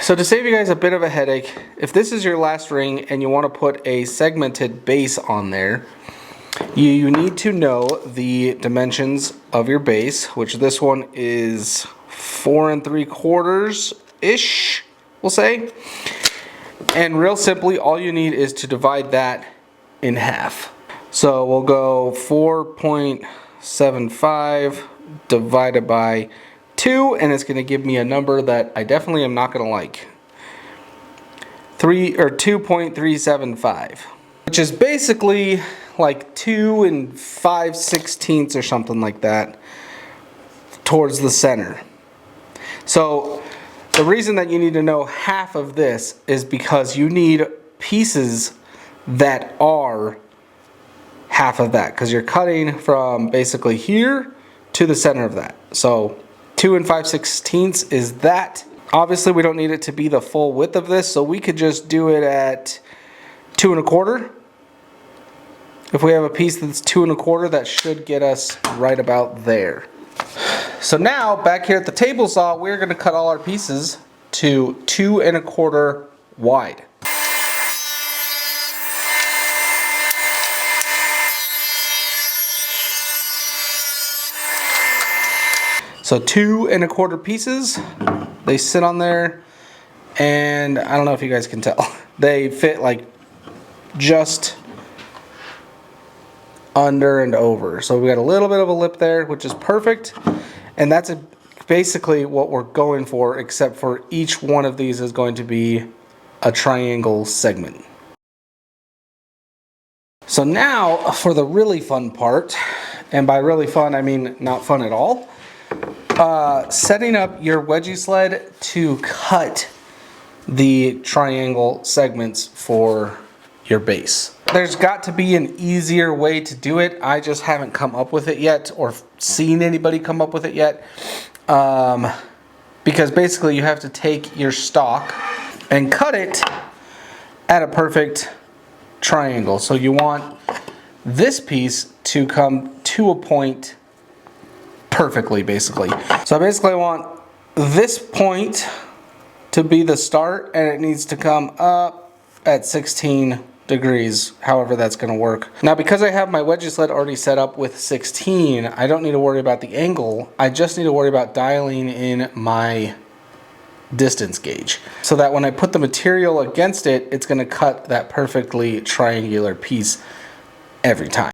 So to save you guys a bit of a headache, if this is your last ring and you want to put a segmented base on there, you need to know the dimensions of your base, which this one is 4 3/4-ish, we'll say. And real simply, all you need is to divide that in half. So we'll go 4.75 divided by 2, and it's going to give me a number that I definitely am not going to like. 2.375, which is basically like 2 5/16 or something like that towards the center. So the reason that you need to know half of this is because you need pieces that are half of that, because you're cutting from basically here to the center of that. So 2 5/16 is that. Obviously we don't need it to be the full width of this, so we could just do it at 2 1/4. If we have a piece that's 2 1/4, that should get us right about there. So now, back here at the table saw, we're going to cut all our pieces to 2 1/4 wide. So 2 1/4 pieces, they sit on there, and I don't know if you guys can tell, they fit like just under and over. So we got a little bit of a lip there, which is perfect. And that's basically what we're going for, except for each one of these is going to be a triangle segment. So now for the really fun part, and by really fun I mean not fun at all, setting up your wedgie sled to cut the triangle segments for your base. There's got to be an easier way to do it. I just haven't come up with it yet, or seen anybody come up with it yet. Because basically you have to take your stock and cut it at a perfect triangle. So you want this piece to come to a point perfectly, basically. So basically I want this point to be the start, and it needs to come up at 16 degrees, however that's going to work. Now because I have my wedgie sled already set up with 16, I don't need to worry about the angle. I just need to worry about dialing in my distance gauge, so that when I put the material against it, it's going to cut that perfectly triangular piece every time.